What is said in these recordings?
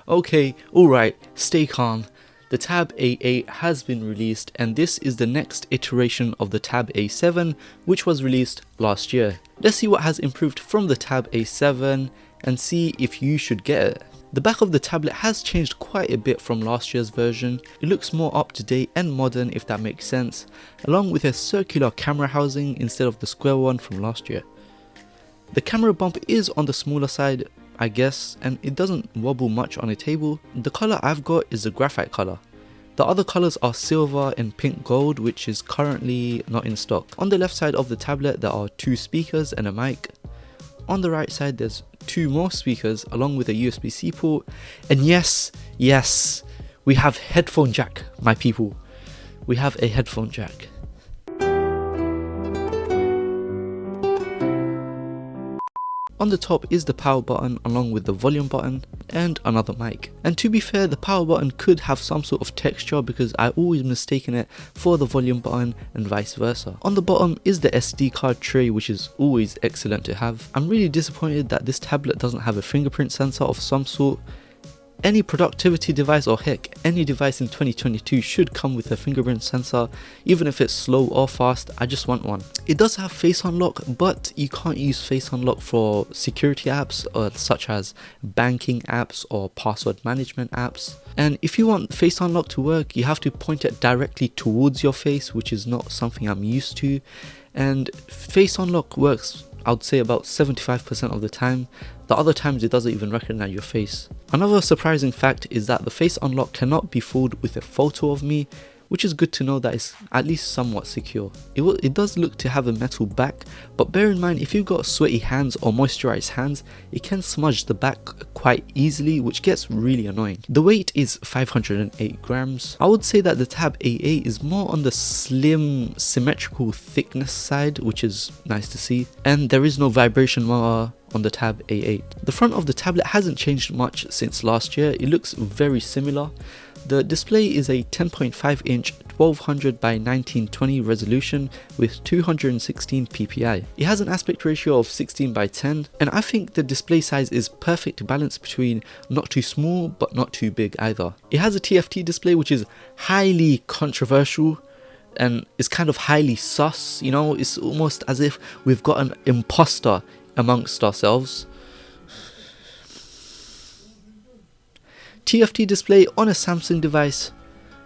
Okay, alright, stay calm. The Tab A8 has been released and this is the next iteration of the Tab A7 which was released last year. Let's see what has improved from the Tab A7 and see if you should get it. The back of the tablet has changed quite a bit from last year's version. It looks more up to date and modern, if that makes sense, along with a circular camera housing instead of the square one from last year. The camera bump is on the smaller side, I guess, and it doesn't wobble much on a table. The colour I've got is the graphite colour. The other colours are silver and pink gold, which is currently not in stock. On the left side of the tablet there are 2 speakers and a mic. On the right side there's 2 more speakers along with a USB-C port, and yes, we have headphone jack, my people. We have a headphone jack. On the top is the power button along with the volume button and another mic. And to be fair, the power button could have some sort of texture because I always mistaken it for the volume button and vice versa. On the bottom is the SD card tray, which is always excellent to have. I'm really disappointed that this tablet doesn't have a fingerprint sensor of some sort. Any productivity device, or heck, any device in 2022 should come with a fingerprint sensor, even if it's slow or fast. I just want one. It does have face unlock, but you can't use face unlock for security apps such as banking apps or password management apps. And if you want face unlock to work, you have to point it directly towards your face, which is not something I'm used to. And face unlock works, I would say, about 75% of the time. The other times it doesn't even recognize your face. Another surprising fact is that the face unlock cannot be fooled with a photo of me, which is good to know that it's at least somewhat secure. It does look to have a metal back, but bear in mind if you've got sweaty hands or moisturized hands, it can smudge the back quite easily, which gets really annoying. The weight is 508 grams. I would say that the Tab A8 is more on the slim, symmetrical thickness side, which is nice to see. And there is no vibration motor on the Tab A8. The front of the tablet hasn't changed much since last year. It looks very similar. The display is a 10.5 inch 1200 by 1920 resolution with 216 ppi. It has an aspect ratio of 16 by 10, and I think the display size is perfect balance between not too small but not too big either. It has a TFT display, which is highly controversial and is kind of highly sus, you know. It's almost as if we've got an imposter amongst ourselves. TFT display on a Samsung device.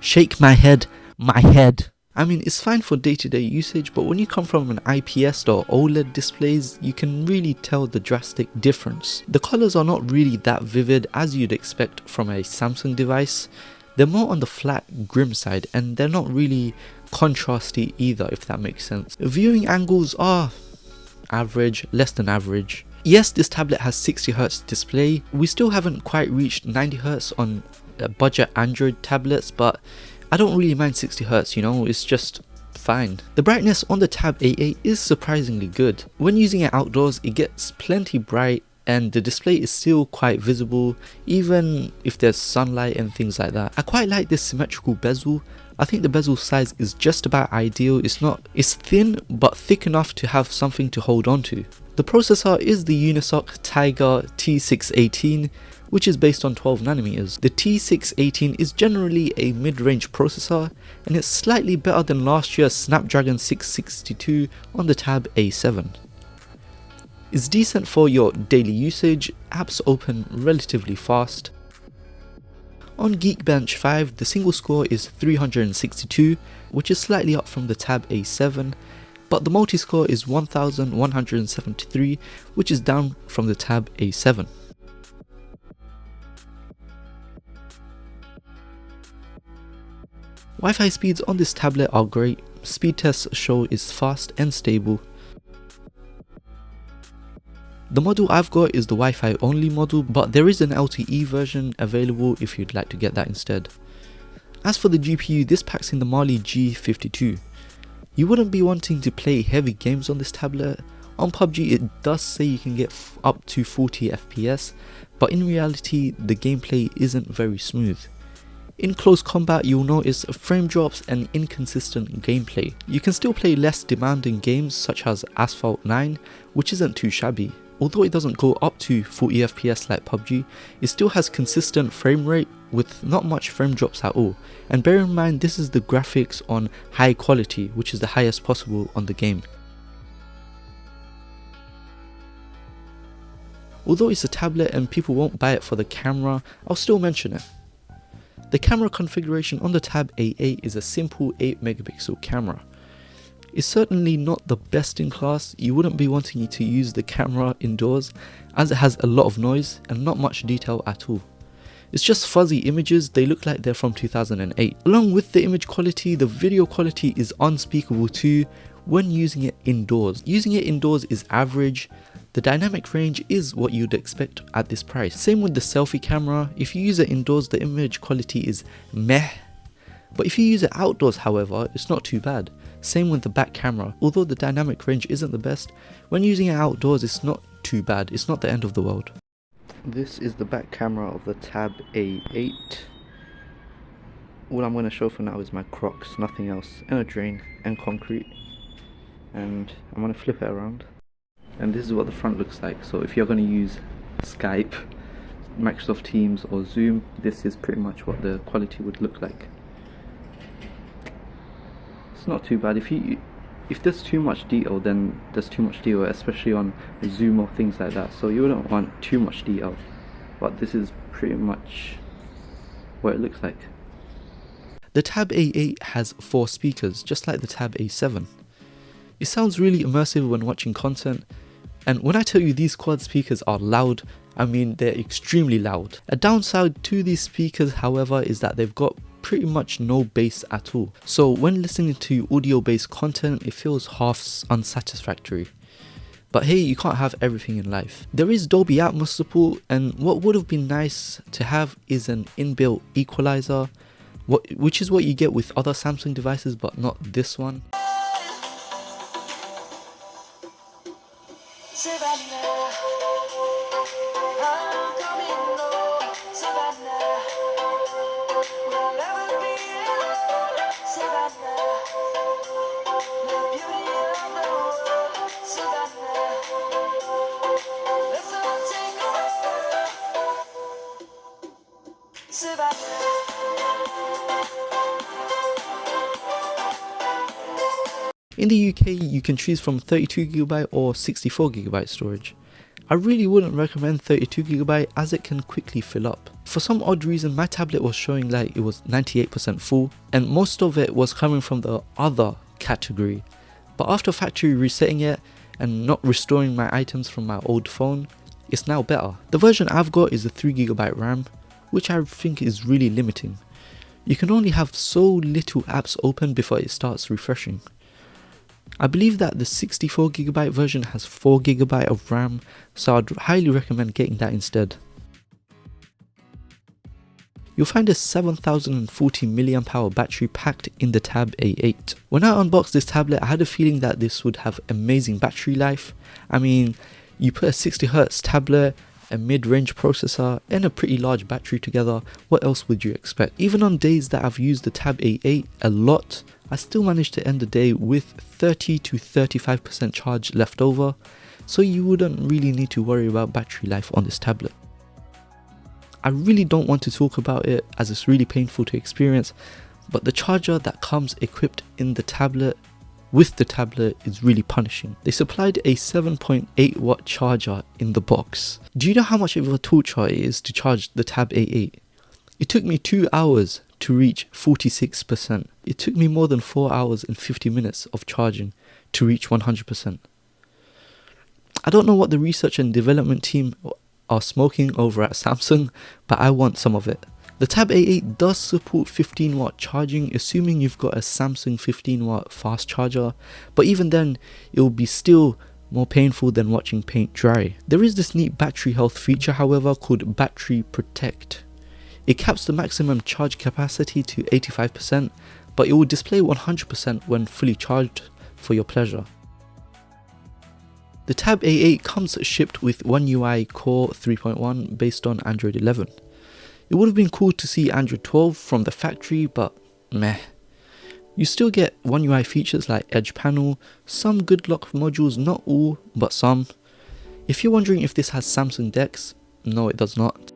Shake my head, my head. I mean, it's fine for day-to-day usage, but when you come from an IPS or OLED displays, you can really tell the drastic difference. The colors are not really that vivid as you'd expect from a Samsung device. They're more on the flat, grim side, and they're not really contrasty either, if that makes sense. Viewing angles are average, less than average. Yes, this tablet has 60Hz display. We still haven't quite reached 90Hz on budget Android tablets, but I don't really mind 60Hz, you know, it's just fine. The brightness on the Tab A8 is surprisingly good. When using it outdoors, it gets plenty bright and the display is still quite visible, even if there's sunlight and things like that. I quite like this symmetrical bezel. I think the bezel size is just about ideal. It's thin but thick enough to have something to hold on to. The processor is the Unisoc Tiger T618, which is based on 12nm. The T618 is generally a mid-range processor, and it's slightly better than last year's Snapdragon 662 on the Tab A7. It's decent for your daily usage, apps open relatively fast. On Geekbench 5, the single score is 362, which is slightly up from the Tab A7, but the multi-score is 1173, which is down from the Tab A7. Wi-Fi speeds on this tablet are great. Speed tests show it's fast and stable. The model I've got is the Wi-Fi only model, but there is an LTE version available if you'd like to get that instead. As for the GPU, this packs in the Mali G52. You wouldn't be wanting to play heavy games on this tablet. On PUBG it does say you can get up to 40 FPS, but in reality the gameplay isn't very smooth. In close combat you'll notice frame drops and inconsistent gameplay. You can still play less demanding games such as Asphalt 9, which isn't too shabby. although it doesn't go up to 40 FPS like PUBG, it still has consistent frame rate with not much frame drops at all. And bear in mind, this is the graphics on high quality, which is the highest possible on the game. Although it's a tablet and people won't buy it for the camera, I'll still mention it. The camera configuration on the Tab A8 is a simple 8 megapixel camera. It's certainly not the best in class. You wouldn't be wanting to use the camera indoors as it has a lot of noise and not much detail at all. It's just fuzzy images, they look like they're from 2008. Along with the image quality, the video quality is unspeakable too when using it indoors. Using it indoors is average. The dynamic range is what you'd expect at this price. Same with the selfie camera. If you use it indoors, the image quality is meh. But if you use it outdoors, however, it's not too bad. Same with the back camera. Although the dynamic range isn't the best, when using it outdoors, it's not too bad. It's not the end of the world. This is the back camera of the Tab A8. All I'm going to show for now is my Crocs, nothing else, and a drain and concrete. And I'm going to flip it around. And this is what the front looks like. So if you're going to use Skype, Microsoft Teams or Zoom, this is pretty much what the quality would look like. It's not too bad. If there's too much detail, then there's too much detail, especially on Zoom or things like that. So you wouldn't want too much detail. But this is pretty much what it looks like. The Tab A8 has 4 speakers, just like the Tab A7. It sounds really immersive when watching content, and when I tell you these quad speakers are loud, I mean they're extremely loud. A downside to these speakers, however, is that they've got pretty much no bass at all. So when listening to audio based content, it feels half unsatisfactory. But hey, you can't have everything in life. There is Dolby Atmos support, and what would have been nice to have is an inbuilt equalizer, which is what you get with other Samsung devices, but not this one. In the UK, you can choose from 32GB or 64GB storage. I really wouldn't recommend 32GB as it can quickly fill up. For some odd reason, my tablet was showing like it was 98% full, and most of it was coming from the other category. But after factory resetting it and not restoring my items from my old phone, it's now better. The version I've got is a 3GB RAM, which I think is really limiting. You can only have so little apps open before it starts refreshing. I believe that the 64GB version has 4GB of RAM, so I'd highly recommend getting that instead. You'll find a 7040 mAh battery packed in the Tab A8. When I unboxed this tablet, I had a feeling that this would have amazing battery life. I mean, you put a 60Hz tablet, a mid-range processor and a pretty large battery together, what else would you expect? Even on days that I've used the Tab A8 a lot, I still managed to end the day with 30 to 35% charge left over, so you wouldn't really need to worry about battery life on this tablet. I really don't want to talk about it as it's really painful to experience, but the charger that comes equipped in the tablet with the tablet is really punishing. They supplied a 7.8 watt charger in the box. Do you know how much of a torture it is to charge the Tab A8? It took me 2 hours to reach 46%. It took me more than 4 hours and 50 minutes of charging to reach 100%. I don't know what the research and development team are smoking over at Samsung, but I want some of it. The Tab A8 does support 15 watt charging, assuming you've got a Samsung 15 watt fast charger, but even then it will be still more painful than watching paint dry. There is this neat battery health feature, however, called Battery Protect. It caps the maximum charge capacity to 85%, but it will display 100% when fully charged for your pleasure. The Tab A8 comes shipped with One UI Core 3.1 based on Android 11. It would have been cool to see Android 12 from the factory, but meh. You still get One UI features like Edge Panel, some good lock modules, not all, but some. If you're wondering if this has Samsung DeX, no it does not.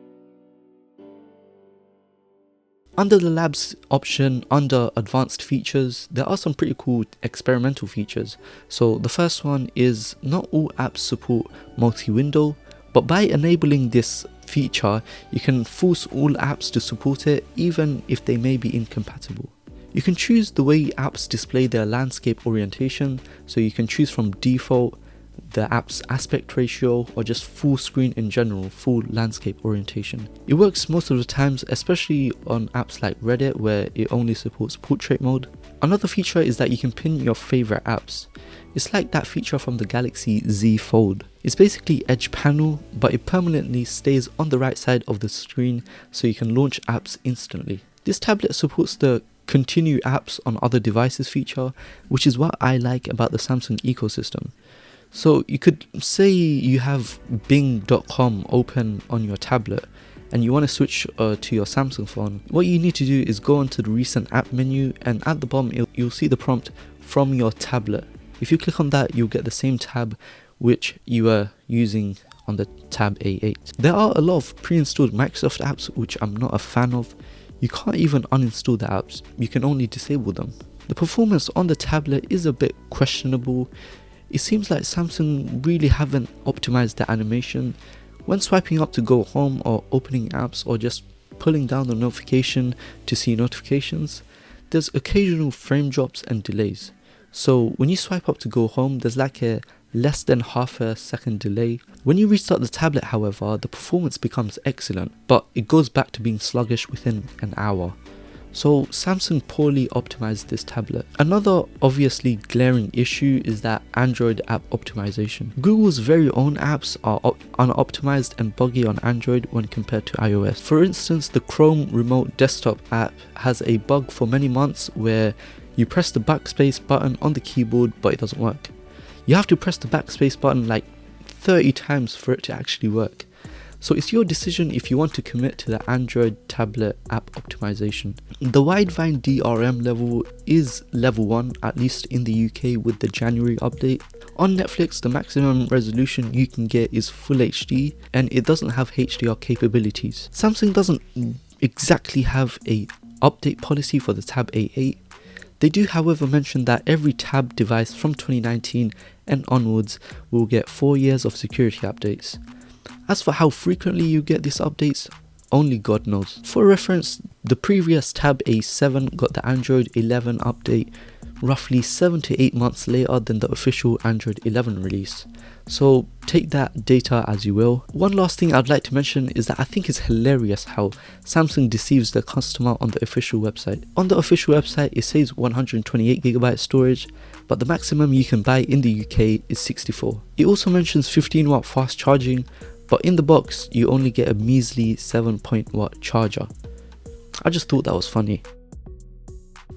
Under the labs option, under advanced features, there are some pretty cool experimental features. So the first one is not all apps support multi-window, but by enabling this feature, you can force all apps to support it even if they may be incompatible. You can choose the way apps display their landscape orientation, so you can choose from default, the app's aspect ratio, or just full screen in general, full landscape orientation. It works most of the times, especially on apps like Reddit where it only supports portrait mode. Another feature is that you can pin your favorite apps. It's like that feature from the Galaxy Z Fold. It's basically Edge Panel, but it permanently stays on the right side of the screen so you can launch apps instantly. This tablet supports the continue apps on other devices feature, which is what I like about the Samsung ecosystem. So you could say you have Bing.com open on your tablet and you want to switch to your Samsung phone. What you need to do is go onto the recent app menu, and at the bottom you'll see the prompt from your tablet. If you click on that, you'll get the same tab which you were using on the Tab A8. There are a lot of pre-installed Microsoft apps which I'm not a fan of. You can't even uninstall the apps, you can only disable them. The performance on the tablet is a bit questionable. It seems like Samsung really haven't optimized the animation. When swiping up to go home or opening apps or just pulling down the notification to see notifications, there's occasional frame drops and delays. So when you swipe up to go home, there's like a less than half a second delay. When you restart the tablet, however, the performance becomes excellent, but it goes back to being sluggish within an hour. So Samsung poorly optimized this tablet. Another obviously glaring issue is that Android app optimization. Google's very own apps are unoptimized and buggy on Android when compared to iOS. For instance, the Chrome Remote Desktop app has a bug for many months where you press the backspace button on the keyboard but it doesn't work. You have to press the backspace button like 30 times for it to actually work. So it's your decision if you want to commit to the Android tablet app optimization. The Widevine DRM level is level 1, at least in the UK with the January update. On Netflix, the maximum resolution you can get is Full HD and it doesn't have HDR capabilities. Samsung doesn't exactly have a update policy for the Tab A8. They do however mention that every Tab device from 2019 and onwards will get 4 years of security updates. As for how frequently you get these updates, only God knows. For reference, the previous Tab A7 got the Android 11 update roughly 7 to 8 months later than the official Android 11 release. So take that data as you will. One last thing I'd like to mention is that I think it's hilarious how Samsung deceives the customer on the official website. On the official website it says 128GB storage, but the maximum you can buy in the UK is 64. It also mentions 15W fast charging, but in the box you only get a measly 7.watt charger. I just thought that was funny.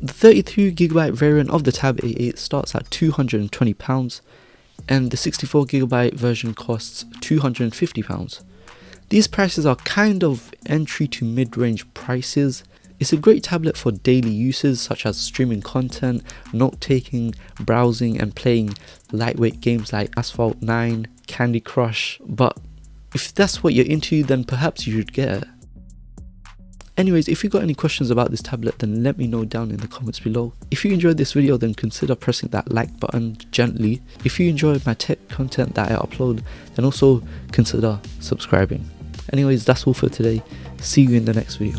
The 32GB variant of the Tab A8 starts at £220 and the 64GB version costs £250. These prices are kind of entry to mid-range prices. It's a great tablet for daily uses such as streaming content, note-taking, browsing and playing lightweight games like Asphalt 9, Candy Crush, but if that's what you're into, then perhaps you should get it. Anyways, if you got any questions about this tablet, then let me know down in the comments below. If you enjoyed this video, then consider pressing that like button gently. If you enjoy my tech content that I upload, then also consider subscribing. Anyways, that's all for today. See you in the next video.